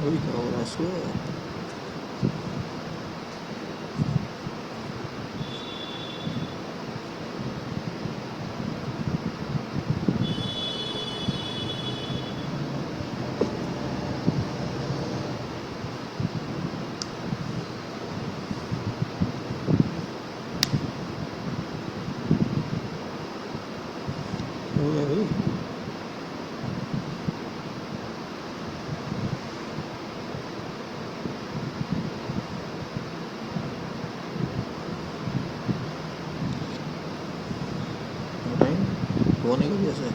Oui, ahora sí. Oui. Right? होने का जैसे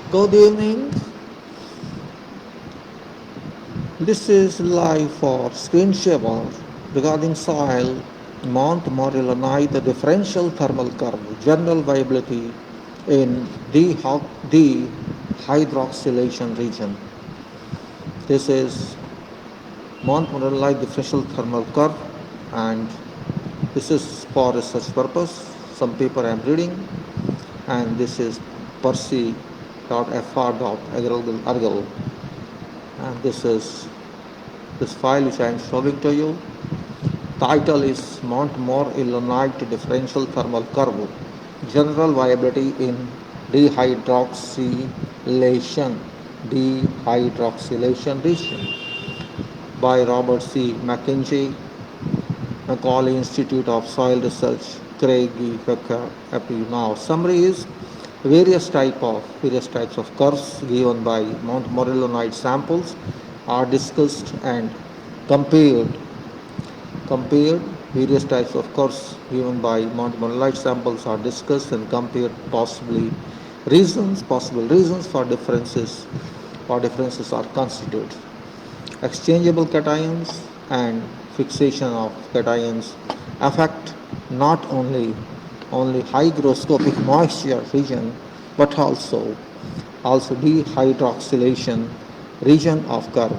Good evening. This is live for screen shaver regarding soil, Mount Morillonite differential thermal curve, general viability in dehydroxylation region. This is Mount Morillonite differential thermal curve, and this is for research purpose. Some paper I am reading, and this is percy.fr.argle, and this is this file which I am showing to you. Title is Mount Morillonite differential thermal curve, general viability in dehydroxylation region by Robert C. McKenzie, Macaulay Institute of Soil Research, Craig E. Becker, April. Now, summary is various types of curves given by Mount Morillonite samples are discussed and compared. Various types of curves given by Mount Morillonite samples are discussed and compared. Possible reasons for differences are considered. Exchangeable cations and fixation of cations affect not only hygroscopic moisture region but also dehydroxylation region of curve.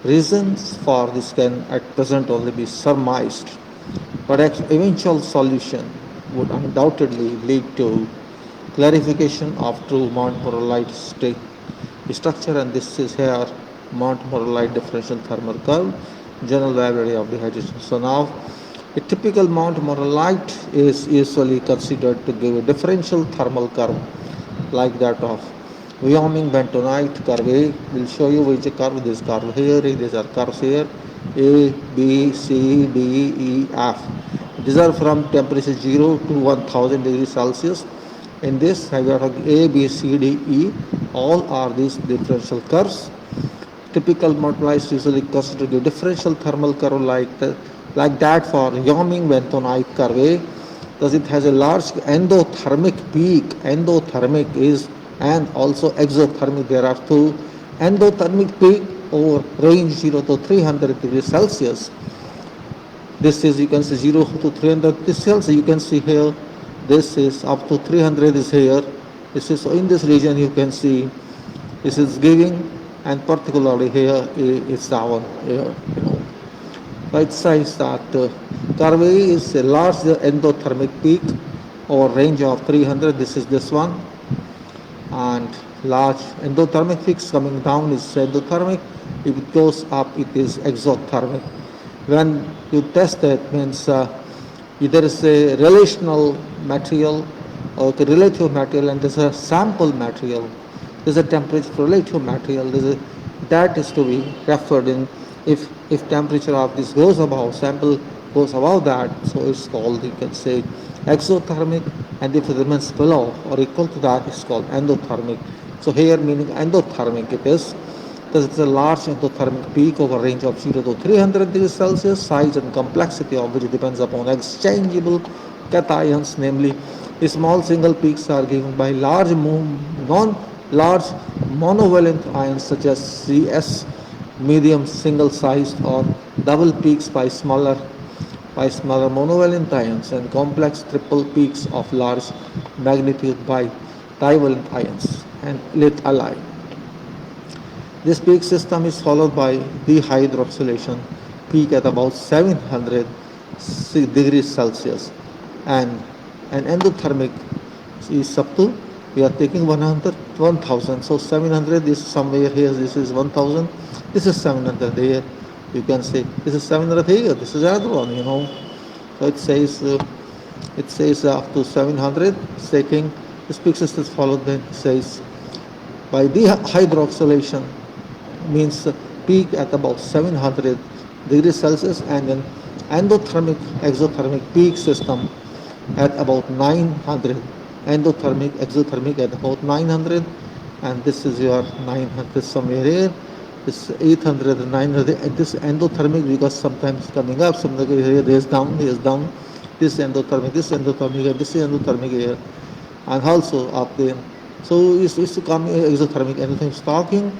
Reasons for this can at present only be surmised, but eventual solution would undoubtedly lead to clarification of true Mount Morillonite structure, and this is here Mount Morillonite differential thermal curve, general viability of dehydration. So now, a typical Mount Morillonite is usually considered to give a differential thermal curve like that of Wyoming bentonite curve. A will show you which curve. This curve here, these are curves here, A, B, C, D, E, F. These are from temperature 0 to 1000 degrees Celsius. In this, I got A, B, C, D, E. All are these differential curves. Typical Morillonite usually considered a differential thermal curve like that for Wyoming bentonite curve A. Thus, it has a large endothermic peak. Endothermic is and also exothermic. There are two. Endothermic peak over range 0 to 300 degrees Celsius. This is, you can see 0 to 300 degrees Celsius. You can see here, this is up to 300 is here. This is, so in this region you can see this is giving, and particularly here is down here. So it says that curve is a large endothermic peak or range of 300. This is this one, and large endothermic peaks coming down is endothermic. If it goes up, it is exothermic. When you test it, means there is a relational material or the relative material, and there's a sample material. There's a temperature relative material. That is to be referred in. If temperature of this goes above, sample goes above that, so it's called, you can say, exothermic, and if it remains below or equal to that, it's called endothermic. So here meaning endothermic it is, because it's a large endothermic peak over a range of 0 to 300 degrees Celsius, size and complexity of which depends upon exchangeable cations, namely small single peaks are given by large Large monovalent ions such as CS, medium single-sized or double peaks by smaller monovalent ions, and complex triple peaks of large magnitude by divalent ions and lit alloy. This peak system is followed by dehydroxylation peak at about 700 degrees Celsius, and an endothermic is up to, we are taking 1000, so 700 is somewhere here, this is 1000, this is 700 here, you can say this is 700 here, this is another one, so it says up to 700, taking this peak system is followed, then it says by dehydroxylation means peak at about 700 degrees Celsius, and then endothermic exothermic peak system at about 900, endothermic exothermic at about 900, and this is your 900 somewhere here, this 800 and 900, and this endothermic, because sometimes coming up, sometimes here is down, this endothermic, and this endothermic here, and also up there. So it's coming exothermic, anything talking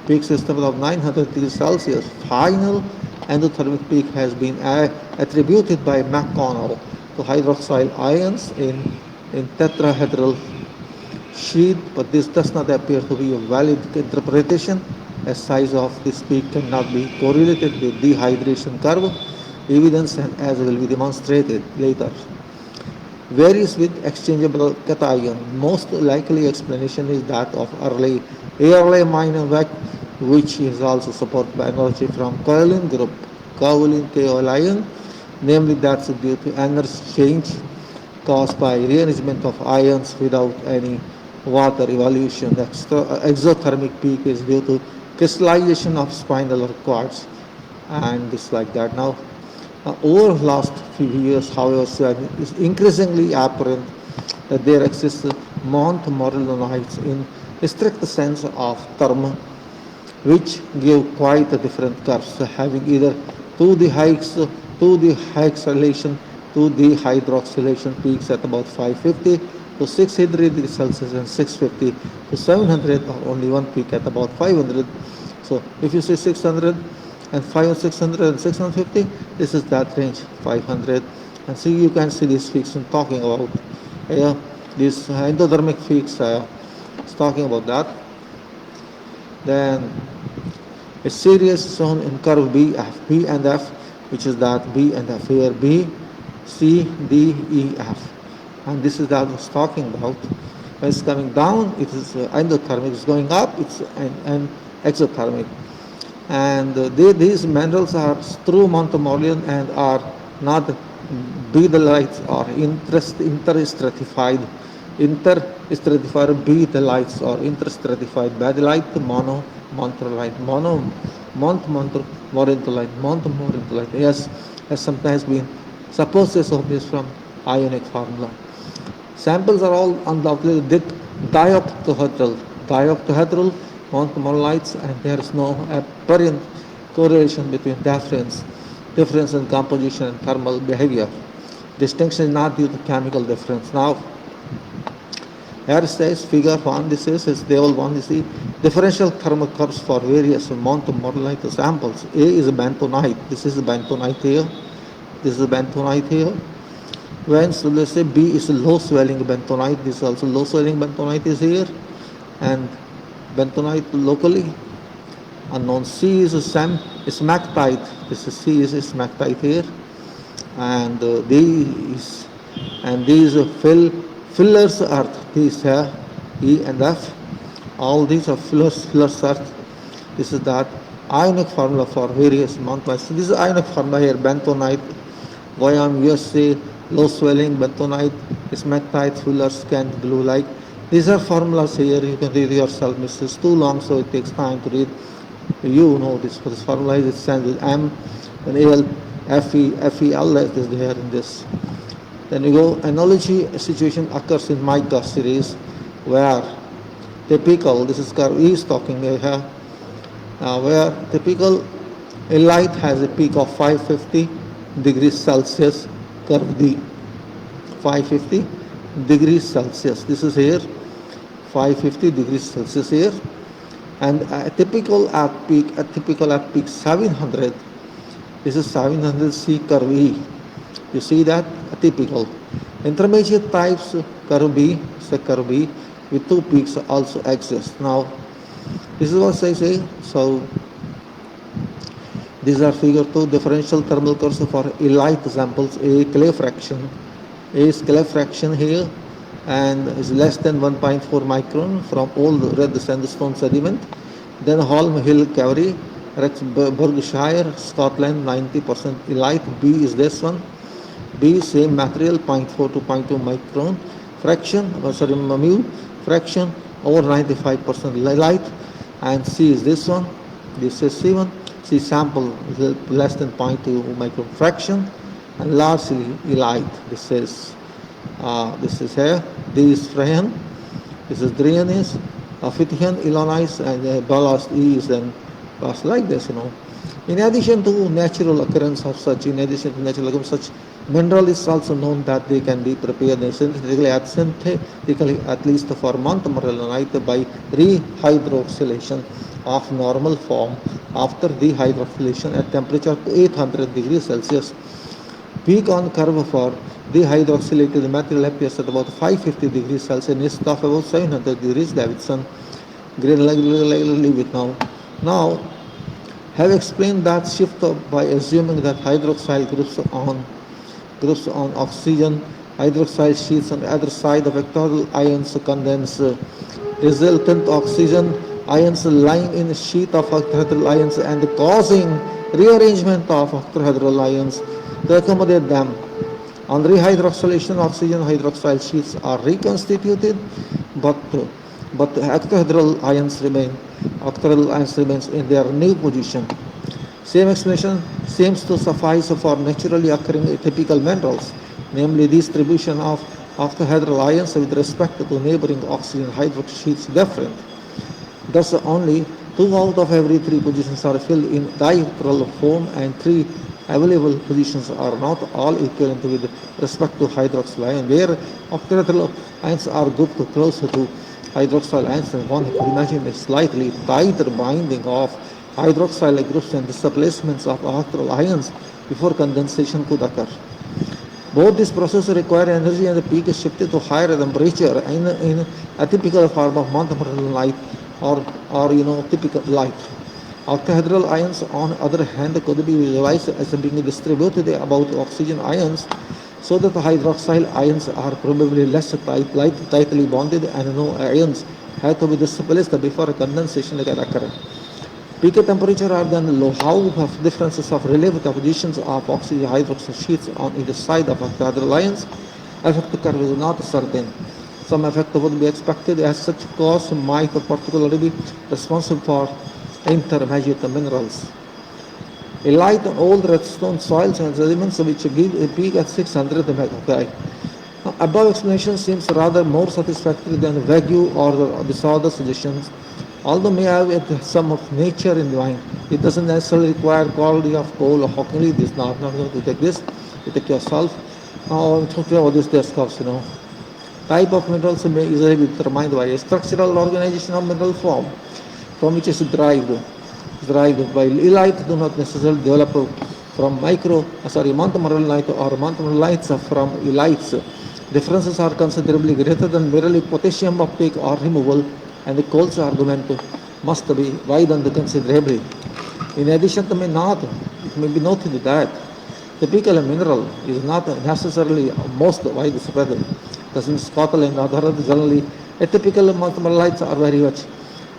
peak system of 900 degrees Celsius. Final endothermic peak has been attributed by McConnell to hydroxyl ions in tetrahedral sheet, but this does not appear to be a valid interpretation, as size of this peak cannot be correlated with dehydration curve evidence, and as will be demonstrated later. Varies with exchangeable cation. Most likely explanation is that of early minor vac, which is also supported by energy from kaolin group, kaolin kaolion, namely that's due to energy change caused by rearrangement of ions without any water evolution. Exothermic peak is due to crystallization of spinel quartz, and it's like that. Now, over the last few years, however, it's increasingly apparent that there exists Montmorillonites in a strict sense of term, which give quite a different curves, having either 2D hydroxylation peaks at about 550 to 600 degrees Celsius and 650 to 700, or only one peak at about 500. So if you say 600 and 500, 600 and 650, this is that range, 500. And see, you can see these peaks I'm talking about. These endothermic peaks, it's talking about that. Then a series shown in curve B and F, which is that B and F here, B, C, D, E, F. And this is that I was talking about. When it's coming down, it is endothermic. It's going up, it's an exothermic. And these minerals are true Montmorillon and are not bedelites or interstratified bedelites or interstratified badellite, montmorillonite. Yes, has sometimes been supposed to be from ionic formula. Samples are all undoubtedly dioctahedral Montmorillonites, and there is no apparent correlation between difference in composition and thermal behavior. Distinction is not due to chemical difference. Now, here it says figure 1, this is table 1, you see differential thermal curves for various Montmorillonite samples. A is a bentonite, this is a bentonite here, this is a bentonite here. When, so let's say B is a low swelling bentonite, this is also low swelling bentonite is here, and bentonite locally unknown. C is a smactite, this is C is a smactite here, and these fillers earth, these are E and F, all these are fillers earth. This is that ionic formula for various Montmorillonite. This is ionic formula here, bentonite, Guam, USA, low swelling bentonite, smactite, fillers, scant blue like. These are formulas here, you can read yourself. This is too long, so it takes time to read. You know this. For this formula, it stands with M, and AL, FEL is there in this. Then you go, analogy situation occurs in mica series, where typical, this is curve E is talking here, where typical a light has a peak of 550 degrees Celsius, curve D, 550 degrees Celsius. This is here 550 degrees Celsius here, and a typical at peak 700. This is 700 C curve E. You see that? A typical. Intermediate types curve B, say curve B, with two peaks also exist. Now, this is what I say. So, these are figure 2 differential thermal curves for elite samples. A clay fraction. A is clay fraction here and is less than 1.4 micron from old red sandstone sediment. Then Holm Hill Quarry, Berkshire, Scotland, 90% elite. B is this one. B, same material, 0.4 to 0.2 micron fraction, mu fraction, over 95% elite. And C is this one. This is C1. C sample less than 0.2 micron fraction and largely elite. This is here. D is Freyan. This is Drianis, Fithian, Illinois, and ballast E is then passed like this, In addition to natural occurrence of such, such mineral is also known that they can be prepared synthetically, at least for montmorillonite by rehydroxylation of normal form after dehydroxylation at temperature 800 degrees Celsius. Peak on curve for dehydroxylated material appears at about 550 degrees Celsius and is of about 700 degrees Davidson. Leave it now. Now, have explained that shift by assuming that hydroxyl groups on oxygen hydroxyl sheets on the other side of octahedral ions condense. Resultant oxygen ions lying in a sheet of octahedral ions and causing rearrangement of octahedral ions to accommodate them. On rehydroxylation, oxygen hydroxyl sheets are reconstituted, but octahedral ions remains in their new position. Same explanation seems to suffice for naturally occurring typical minerals, namely distribution of octahedral ions with respect to neighboring oxygen hydroxyl sheets different. Thus, only 2 out of every 3 positions are filled in dioctral form, and 3 available positions are not all equivalent with respect to hydroxyl ion, where octahedral ions are grouped closer to hydroxyl ions, and one could imagine a slightly tighter binding of hydroxyl groups and displacements of octahedral ions before condensation could occur. Both these processes require energy, and the peak is shifted to higher temperature in a typical form of montmorillonite or typical light. Octahedral ions, on the other hand, could be visualized as being distributed about oxygen ions, so that the hydroxyl ions are probably less tightly bonded, and no ions have to be displaced before condensation can occur. Peak temperature are then low. How differences of relative positions of oxygen hydroxyl sheets on either side of octahedral ions affect the curve is not certain. Some effect would be expected, as such cause might particularly be responsible for intermediate minerals. Elite on old redstone soils and sediments which give a peak at 600 MPa. Above explanation seems rather more satisfactory than vague or disorder suggestions. Although may have some of nature in mind, it doesn't necessarily require quality of coal or Hockley. This not going to take this. You take yourself. Now I'm talking about this discuss, Type of minerals may easily be determined by a structural organization of mineral form from which is derived, while elite do not necessarily develop from montmorillonite or montmorillonites from elites. Differences are considerably greater than merely potassium uptake or removal, and the Cole's argument must be widened considerably. In addition, it may be noted that typical mineral is not necessarily most widespread. Thus, in Scotland and other generally, atypical montmorillites are very much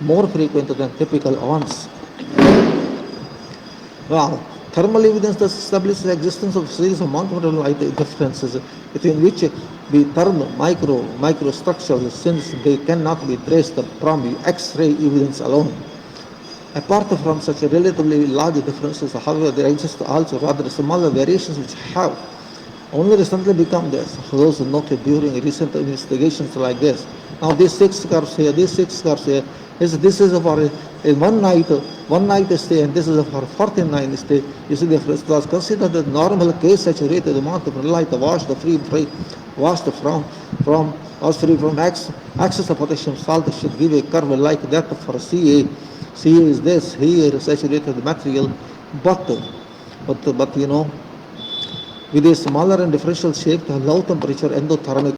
more frequent than typical ones. Well, thermal evidence thus establishes the existence of a series of montmorillonite differences between which be termed microstructures, since they cannot be traced from X-ray evidence alone. Apart from such relatively large differences, however, there exist also rather smaller variations which have only recently become those noted during recent investigations like this. Now these 6 curves here, this is for a one night stay, and this is for 49 stay. You see the difference. It was considered the normal case saturated montmorillonite washed free from X Excess of potassium salt should give a curve like that for Ca. Ca is this here saturated material, but with a smaller and differential shape, the low temperature endothermic